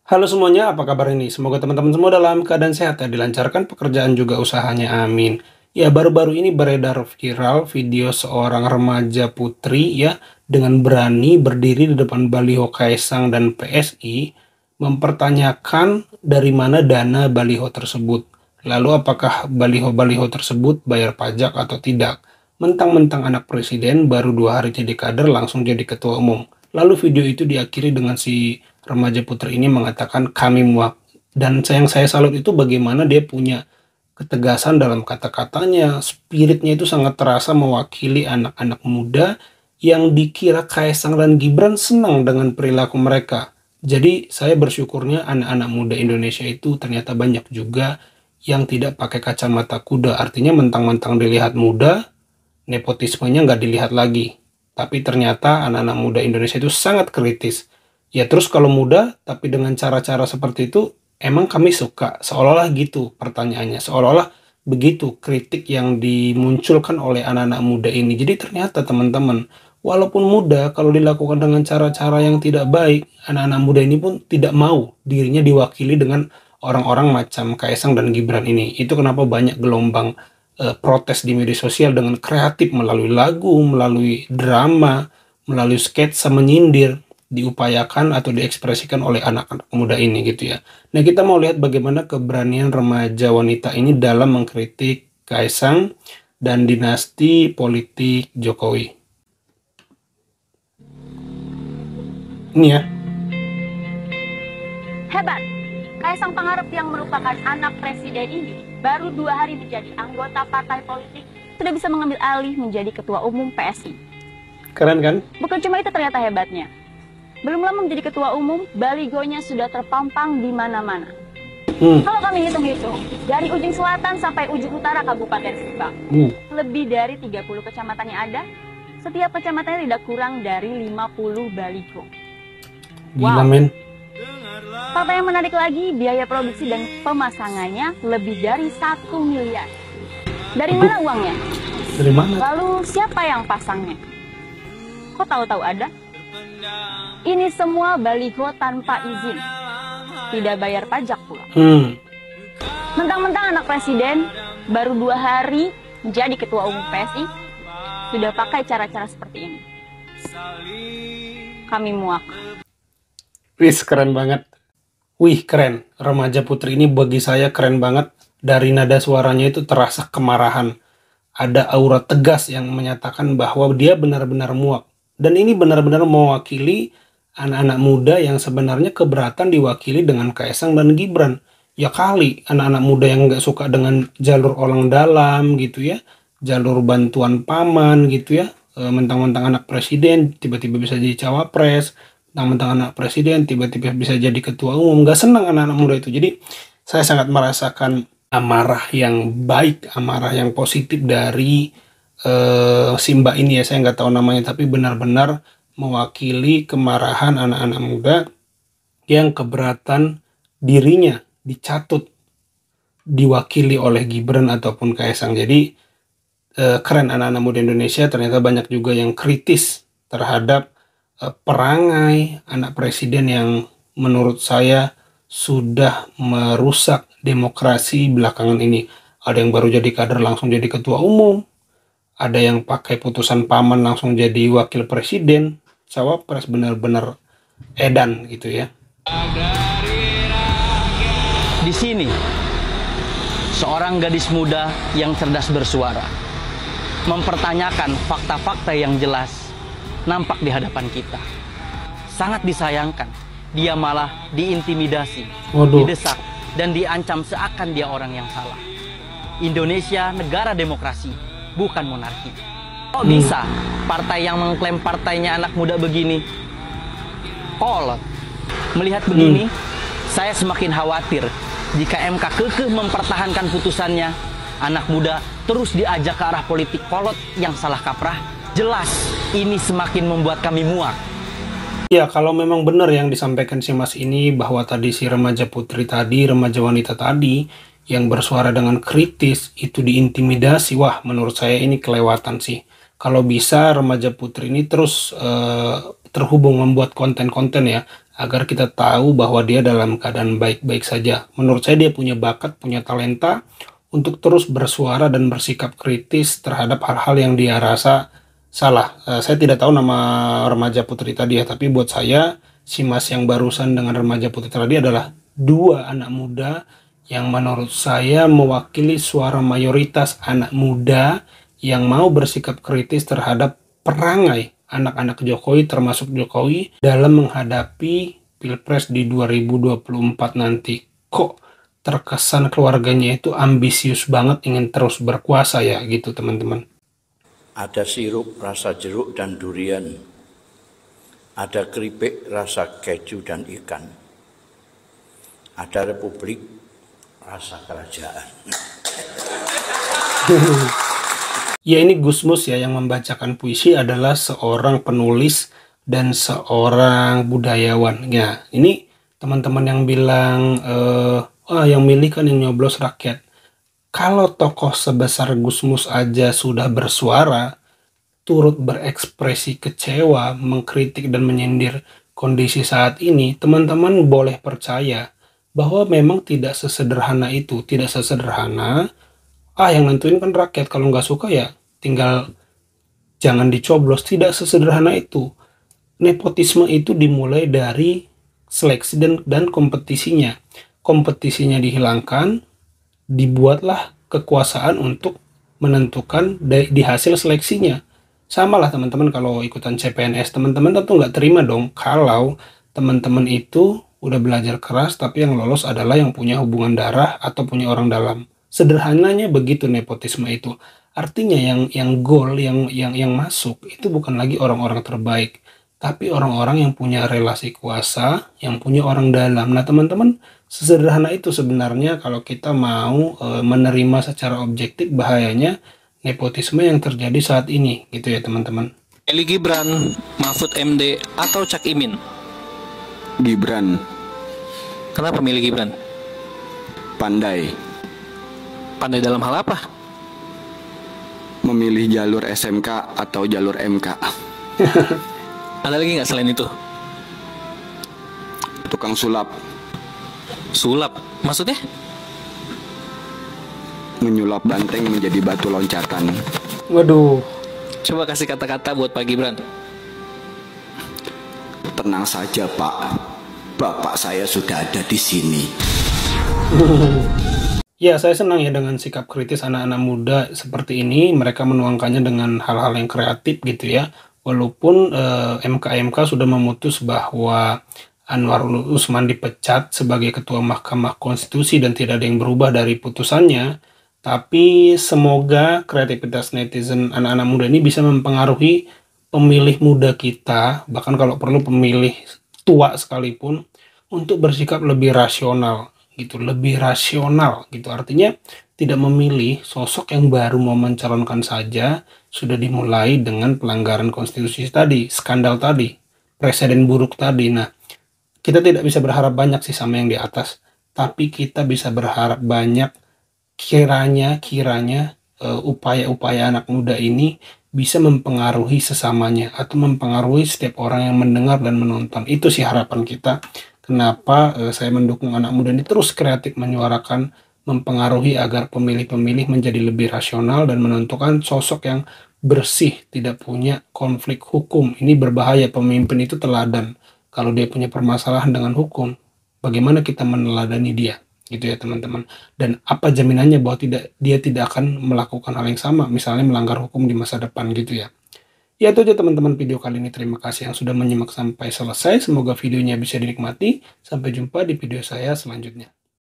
Halo semuanya, apa kabar ini? Semoga teman-teman semua dalam keadaan sehat ya, dilancarkan pekerjaan juga usahanya, amin. Ya, baru-baru ini beredar viral video seorang remaja putri ya, dengan berani berdiri di depan baliho Kaisang dan PSI, mempertanyakan dari mana dana baliho tersebut. Lalu apakah baliho-baliho tersebut bayar pajak atau tidak? Mentang-mentang anak presiden baru 2 hari jadi kader langsung jadi ketua umum. Lalu video itu diakhiri dengan si remaja putri ini mengatakan kami muak. Dan yang saya salut itu bagaimana dia punya ketegasan dalam kata-katanya, spiritnya itu sangat terasa mewakili anak-anak muda yang dikira Kaisang dan Gibran senang dengan perilaku mereka. Jadi saya bersyukurnya anak-anak muda Indonesia itu ternyata banyak juga yang tidak pakai kacamata kuda. Artinya mentang-mentang dilihat muda, nepotismenya nggak dilihat lagi. Tapi ternyata anak-anak muda Indonesia itu sangat kritis. Ya terus kalau muda, tapi dengan cara-cara seperti itu, emang kami suka. Seolah-olah gitu pertanyaannya. Seolah-olah begitu kritik yang dimunculkan oleh anak-anak muda ini. Jadi ternyata teman-teman, walaupun muda, kalau dilakukan dengan cara-cara yang tidak baik, anak-anak muda ini pun tidak mau dirinya diwakili dengan orang-orang macam Kaisang dan Gibran ini. Itu kenapa banyak gelombang protes di media sosial dengan kreatif melalui lagu, melalui drama, melalui sketsa menyindir diupayakan atau diekspresikan oleh anak-anak muda ini gitu ya. Nah, kita mau lihat bagaimana keberanian remaja wanita ini dalam mengkritik Kaisang dan dinasti politik Jokowi. Ini ya. Hebat! Kaisang Pangarep yang merupakan anak presiden ini baru 2 hari menjadi anggota partai politik sudah bisa mengambil alih menjadi ketua umum PSI. Keren kan? Bukan cuma itu ternyata hebatnya. Belum lama menjadi ketua umum, baligonya sudah terpampang di mana-mana. Kalau kami hitung-hitung, dari ujung selatan sampai ujung utara Kabupaten Subang, lebih dari 30 kecamatan yang ada, setiap kecamatannya tidak kurang dari 50 baligo. Gila men. Fakta yang menarik lagi, biaya produksi dan pemasangannya lebih dari 1 miliar. Dari mana uangnya? Dari mana? Lalu siapa yang pasangnya? Kok tahu-tahu ada? Ini semua baliho tanpa izin. Tidak bayar pajak pula. Mentang-mentang anak presiden, baru 2 hari menjadi ketua umum PSI, sudah pakai cara-cara seperti ini. Kami muak. Wih, keren banget. Wih, keren. Remaja putri ini bagi saya keren banget. Dari nada suaranya itu terasa kemarahan. Ada aura tegas yang menyatakan bahwa dia benar-benar muak. Dan ini benar-benar mewakili anak-anak muda yang sebenarnya keberatan diwakili dengan Kaisang dan Gibran. Ya kali, anak-anak muda yang nggak suka dengan jalur orang dalam gitu ya. Jalur bantuan paman gitu ya. Mentang-mentang anak presiden, tiba-tiba bisa jadi cawapres. Mentang-mentang anak presiden tiba-tiba bisa jadi ketua umum, nggak senang anak-anak muda itu. Jadi saya sangat merasakan amarah yang baik, amarah yang positif dari si mbak ini ya, saya nggak tahu namanya, tapi benar-benar mewakili kemarahan anak-anak muda yang keberatan dirinya dicatut diwakili oleh Gibran ataupun Kaisang. Jadi keren anak-anak muda Indonesia, ternyata banyak juga yang kritis terhadap perangai anak presiden yang menurut saya sudah merusak demokrasi belakangan ini. Ada yang baru jadi kader langsung jadi ketua umum, ada yang pakai putusan paman langsung jadi wakil presiden, cawapres, benar-benar edan gitu ya. Di sini, seorang gadis muda yang cerdas bersuara, mempertanyakan fakta-fakta yang jelas nampak di hadapan kita. Sangat disayangkan, dia malah diintimidasi, didesak, dan diancam seakan dia orang yang salah. Indonesia negara demokrasi, bukan monarki. Kok bisa partai yang mengklaim partainya anak muda begini kolot? Melihat begini, saya semakin khawatir jika MK kekeh mempertahankan putusannya, anak muda terus diajak ke arah politik kolot yang salah kaprah. Jelas, ini semakin membuat kami muak. Ya, kalau memang benar yang disampaikan si Mas ini, bahwa tadi si remaja putri tadi, remaja wanita tadi, yang bersuara dengan kritis, itu diintimidasi, wah menurut saya ini kelewatan sih. Kalau bisa remaja putri ini terus terhubung membuat konten-konten ya, agar kita tahu bahwa dia dalam keadaan baik-baik saja. Menurut saya dia punya bakat, punya talenta untuk terus bersuara dan bersikap kritis terhadap hal-hal yang dia rasa salah. Saya tidak tahu nama remaja putri tadi ya, tapi buat saya si Mas yang barusan dengan remaja putri tadi adalah dua anak muda yang menurut saya mewakili suara mayoritas anak muda yang mau bersikap kritis terhadap perangai anak-anak Jokowi termasuk Jokowi dalam menghadapi Pilpres di 2024 nanti. Kok terkesan keluarganya itu ambisius banget ingin terus berkuasa ya gitu teman-teman. Ada sirup rasa jeruk dan durian. Ada keripik rasa keju dan ikan. Ada republik rasa kerajaan. Ya ini Gusmus ya yang membacakan puisi adalah seorang penulis dan seorang budayawan. Ya ini teman-teman yang bilang yang milih kan yang nyoblos rakyat. Kalau tokoh sebesar Gusmus aja sudah bersuara, turut berekspresi kecewa, mengkritik dan menyindir kondisi saat ini, teman-teman boleh percaya bahwa memang tidak sesederhana itu, tidak sesederhana yang nentuin kan rakyat, kalau nggak suka ya tinggal jangan dicoblos. Tidak sesederhana itu. Nepotisme itu dimulai dari seleksi dan kompetisinya. Kompetisinya dihilangkan, dibuatlah kekuasaan untuk menentukan di hasil seleksinya. Sama lah teman-teman kalau ikutan CPNS, teman-teman tentu nggak terima dong kalau teman-teman itu udah belajar keras tapi yang lolos adalah yang punya hubungan darah atau punya orang dalam. Sederhananya begitu nepotisme itu. Artinya yang goal yang masuk itu bukan lagi orang-orang terbaik, tapi orang-orang yang punya relasi kuasa, yang punya orang dalam. Nah, teman-teman, sesederhana itu sebenarnya kalau kita mau menerima secara objektif bahayanya nepotisme yang terjadi saat ini, gitu ya, teman-teman. Eli Gibran, Mahfud MD atau Cak Imin? Gibran. Kenapa milih Gibran? Pandai. Pandai dalam hal apa? Memilih jalur SMK atau jalur MK. Ada lagi nggak selain itu? Tukang sulap. Sulap? Maksudnya? Menyulap banteng menjadi batu loncatan. Waduh. Coba kasih kata-kata buat Pak Gibran. Tenang saja Pak, Bapak saya sudah ada di sini. Ya, saya senang ya dengan sikap kritis anak-anak muda seperti ini. Mereka menuangkannya dengan hal-hal yang kreatif gitu ya. Walaupun MK sudah memutus bahwa Anwarul Utsman dipecat sebagai Ketua Mahkamah Konstitusi dan tidak ada yang berubah dari putusannya. Tapi semoga kreativitas netizen anak-anak muda ini bisa mempengaruhi pemilih muda kita, bahkan kalau perlu pemilih tua sekalipun, untuk bersikap lebih rasional gitu, lebih rasional gitu. Artinya tidak memilih sosok yang baru mau mencalonkan saja sudah dimulai dengan pelanggaran konstitusi tadi, skandal tadi, presiden buruk tadi. Nah, kita tidak bisa berharap banyak sih sama yang di atas, tapi kita bisa berharap banyak kiranya upaya-upaya anak muda ini bisa mempengaruhi sesamanya atau mempengaruhi setiap orang yang mendengar dan menonton. Itu sih harapan kita. Kenapa saya mendukung anak muda ini terus kreatif menyuarakan, mempengaruhi agar pemilih-pemilih menjadi lebih rasional dan menentukan sosok yang bersih, tidak punya konflik hukum. Ini berbahaya, pemimpin itu teladan. Kalau dia punya permasalahan dengan hukum, bagaimana kita meneladani dia? Gitu ya teman-teman. Dan apa jaminannya bahwa dia tidak akan melakukan hal yang sama, misalnya melanggar hukum di masa depan gitu ya. Ya itu aja teman-teman video kali ini. Terima kasih yang sudah menyimak sampai selesai. Semoga videonya bisa dinikmati. Sampai jumpa di video saya selanjutnya.